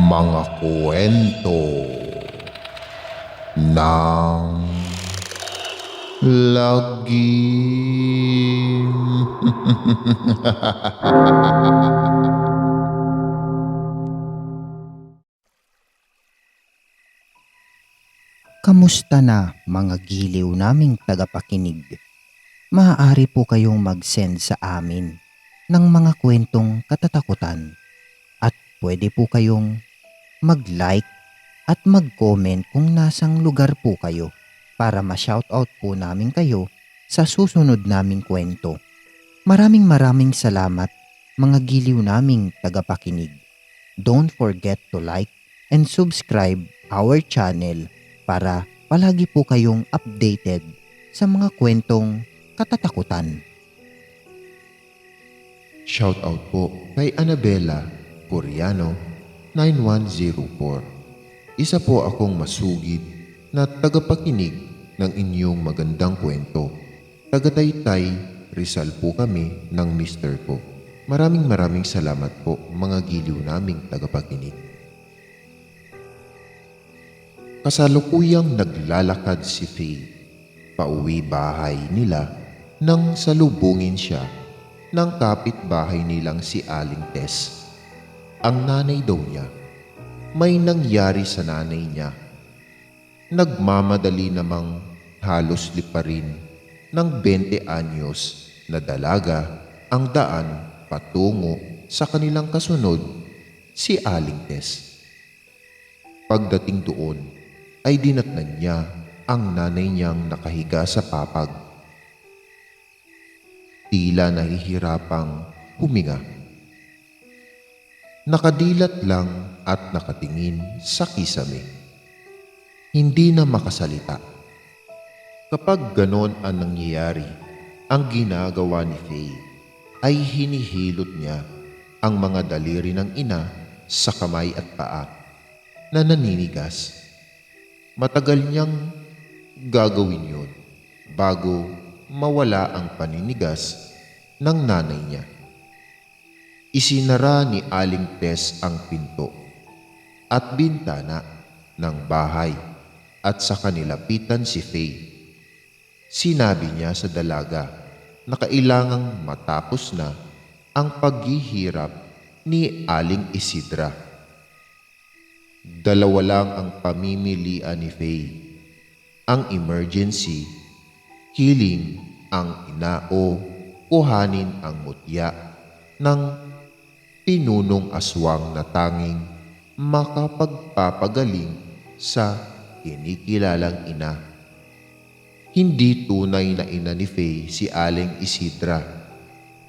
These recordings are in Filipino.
Mga kwento ng lagim. Kamusta na mga giliw naming tagapakinig? Maaari po kayong mag-send sa amin ng mga kwentong katatakutan at pwede po kayong mag-like at mag-comment kung nasang lugar po kayo para ma-shoutout po namin kayo sa susunod naming kwento. Maraming salamat mga giliw naming tagapakinig. Don't forget to like and subscribe our channel para palagi po kayong updated sa mga kwentong katatakutan. Shoutout po kay Annabella Coriano 9104. Isa po akong masugid na tagapakinig ng inyong magandang kwento. Tagataytay, Rizal po kami ng mister ko. Maraming salamat po mga giliw naming tagapakinig. Kasalukuyang naglalakad si Faye pauwi bahay nila nang salubungin siya ng kapitbahay nilang si Aling Tess. Ang nanay daw niya, may nangyari sa nanay niya. Nagmamadali namang halos liparin ng 20 anyos na dalaga ang daan patungo sa kanilang kasunod, si Aling Tess. Pagdating doon ay dinatnan niya ang nanay niyang nakahiga sa papag. Tila nahihirapang huminga. Nakadilat lang at nakatingin sa kisame. Hindi na makasalita. Kapag ganon ang nangyayari, ang ginagawa ni Faye ay hinihilot niya ang mga daliri ng ina sa kamay at paa na naninigas. Matagal niyang gagawin yun bago mawala ang paninigas ng nanay niya. Isinara ni Aling Tess ang pinto at bintana ng bahay at saka nilapitan si Faye. Sinabi niya sa dalaga na kailangang matapos na ang paghihirap ni Aling Isidra. Dalawa lang ang pamimilian ni Faye. Ang emergency, healing ang ina o kuhanin ang mutya ng pinunong aswang na tanging makapagpapagaling sa kinikilalang ina. Hindi tunay na ina ni Faye si Aling Isidra.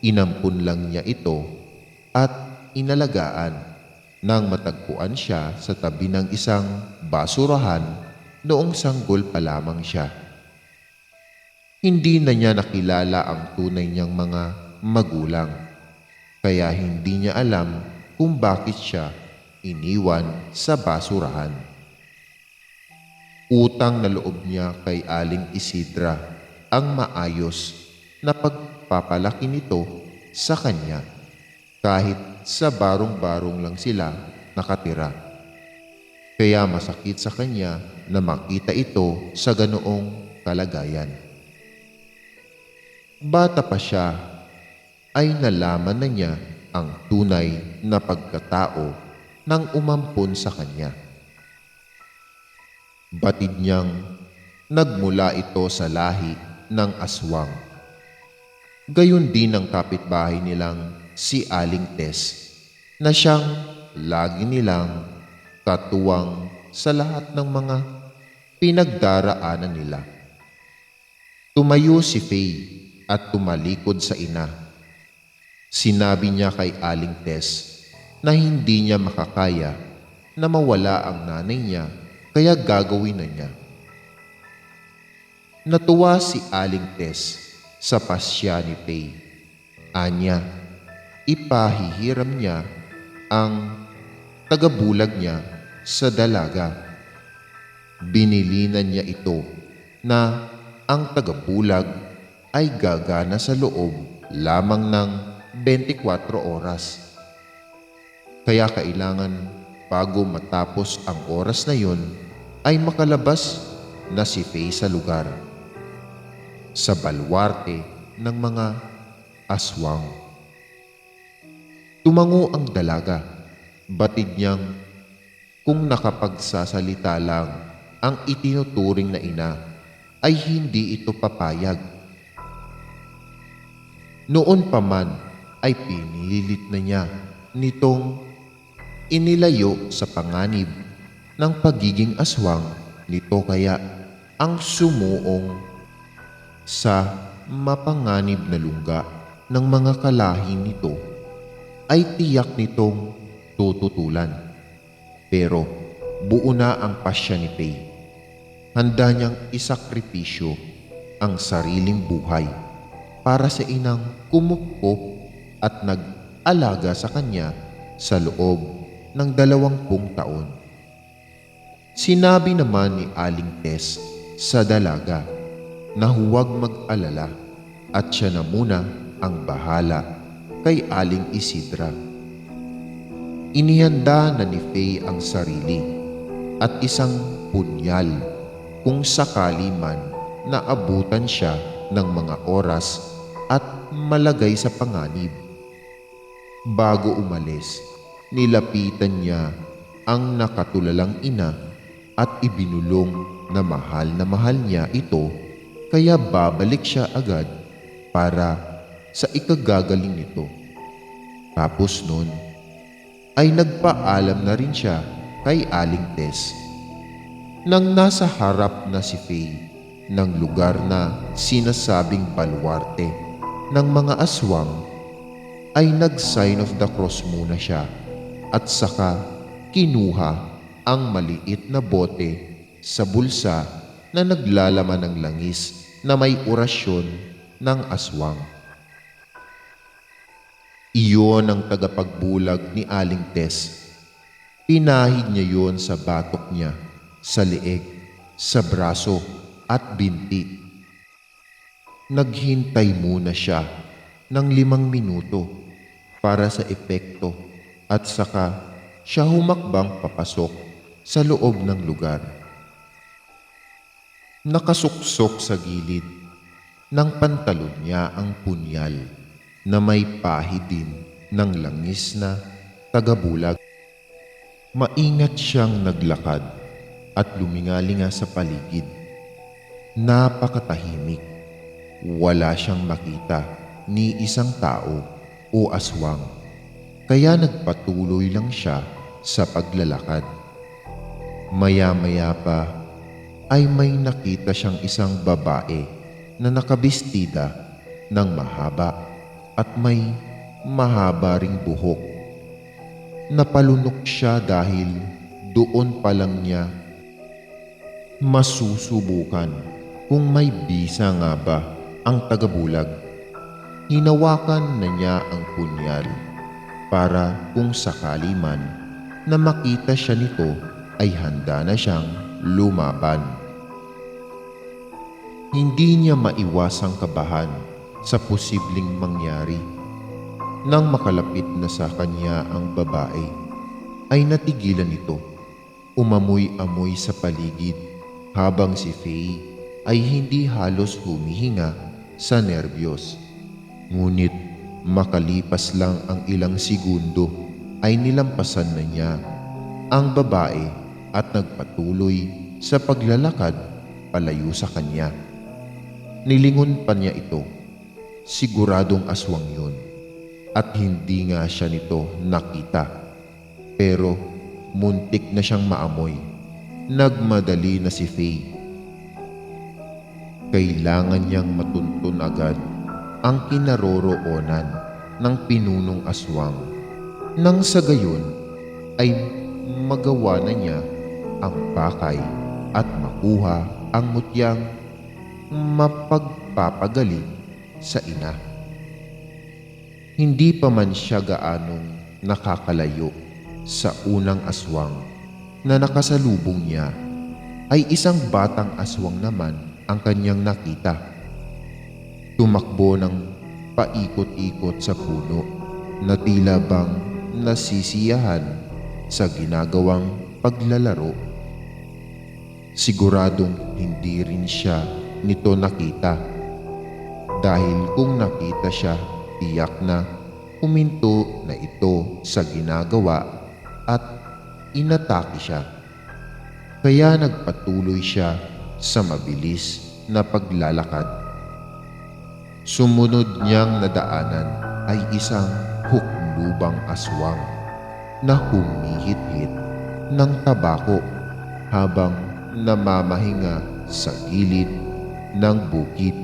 Inampun lang niya ito at inalagaan nang matagpuan siya sa tabi ng isang basurahan noong sanggol pa lamang siya. Hindi na niya nakilala ang tunay niyang mga magulang, kaya hindi niya alam kung bakit siya iniwan sa basurahan. Utang na loob niya kay Aling Isidra ang maayos na pagpapalaki nito sa kanya kahit sa barong-barong lang sila nakatira. Kaya masakit sa kanya na makita ito sa ganoong kalagayan. Bata pa siya ay nalaman na niya ang tunay na pagkatao ng umampon sa kanya. Batid niyang nagmula ito sa lahi ng aswang. Gayon din ang kapitbahay nilang si Aling Tess na siyang lagi nilang katuwang sa lahat ng mga pinagdaraanan nila. Tumayo si Faye at tumalikod sa ina. Sinabi niya kay Aling Tess na hindi niya makakaya na mawala ang nanay niya kaya gagawin na niya. Natuwa si Aling Tess sa pasya ni Faye. Anya, ipahihiram niya ang tagabulag niya sa dalaga. Binilinan niya ito na ang tagabulag ay gagana sa loob lamang ng 24 oras. Kaya kailangan bago matapos ang oras na yun ay makalabas na si Faye sa lugar, sa balwarte ng mga aswang. Tumango ang dalaga. Batid niyang kung nakapagsasalita lang ang itinuturing na ina ay hindi ito papayag. Noon pa man ay pinilit na niya nitong inilayo sa panganib ng pagiging aswang nito, kaya ang sumuong sa mapanganib na lungga ng mga kalahi nito ay tiyak nitong tututulan. Pero buo na ang pasya ni Faye. Handa niyang isakripisyo ang sariling buhay para sa inang kumupkop at nag-alaga sa kanya sa loob ng 20 taon. Sinabi naman ni Aling Tess sa dalaga na huwag mag-alala at siya na muna ang bahala kay Aling Isidra. Inihanda na ni Faye ang sarili at isang punyal kung sakali man naabutan siya ng mga oras at malagay sa panganib. Bago umalis, nilapitan niya ang nakatulalang ina at ibinulong na mahal niya ito, kaya babalik siya agad para sa ikagagaling nito. Tapos nun ay nagpaalam na rin siya kay Aling Tess. Nang nasa harap na si Faye ng lugar na sinasabing balwarte ng mga aswang, ay nag-sign of the cross muna siya at saka kinuha ang maliit na bote sa bulsa na naglalaman ng langis na may orasyon ng aswang. Iyon ang tagapagbulag ni Aling Tess. Pinahid niya yon sa batok niya, sa leeg, sa braso at binti. Naghintay muna siya ng 5 minuto para sa epekto at saka siya humakbang papasok sa loob ng lugar. Nakasuksok sa gilid ng pantalon niya ang punyal na may pahid din ng langis na tagabulag. Maingat siyang naglakad at lumingalinga sa paligid. Napakatahimik. Wala siyang makita ni isang tao o aswang, kaya nagpatuloy lang siya sa paglalakad. Maya-maya pa ay may nakita siyang isang babae na nakabistida ng mahaba at may mahaba ring buhok. Napalunok siya dahil doon pa lang niya masusubukan kung may bisa nga ba ang tagabulag. Hinawakan na niya ang punyal para kung sakali man na makita siya nito ay handa na siyang lumaban. Hindi niya maiwasang kabahan sa posibleng mangyari. Nang makalapit na sa kanya ang babae, ay natigilan ito. Umamoy-amoy sa paligid habang si Faye ay hindi halos humihinga sa nerbiyos. Ngunit makalipas lang ang ilang segundo ay nilampasan na niya ang babae at nagpatuloy sa paglalakad palayo sa kanya. Nilingon pa niya ito. Siguradong aswang yun at hindi nga siya nito nakita. Pero muntik na siyang maamoy. Nagmadali na si Faye. Kailangan niyang matuntun agad ang kinaroroonan ng pinunong aswang. Nang sa gayon ay magawa na niya ang pakay at makuha ang mutyang mapagpapagaling sa ina. Hindi pa man siya gaanong nakakalayo sa unang aswang na nakasalubong niya, ay isang batang aswang naman ang kanyang nakita. Tumakbo ng paikot-ikot sa puno na tila bang nasisiyahan sa ginagawang paglalaro. Siguradong hindi rin siya nito nakita, dahil kung nakita siya, tiyak na huminto na ito sa ginagawa at inatake siya. Kaya nagpatuloy siya sa mabilis na paglalakad. Sumunod niyang nadaanan ay isang huklubang aswang na humihit-hit ng tabako habang namamahinga sa gilid ng bukid.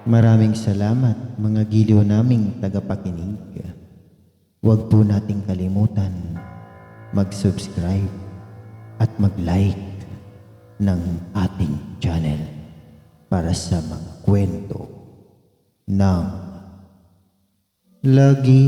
Maraming salamat mga giliw naming tagapakinig. Huwag po nating kalimutan mag-subscribe at mag-like ng ating channel para sa mga kwento ng lagi.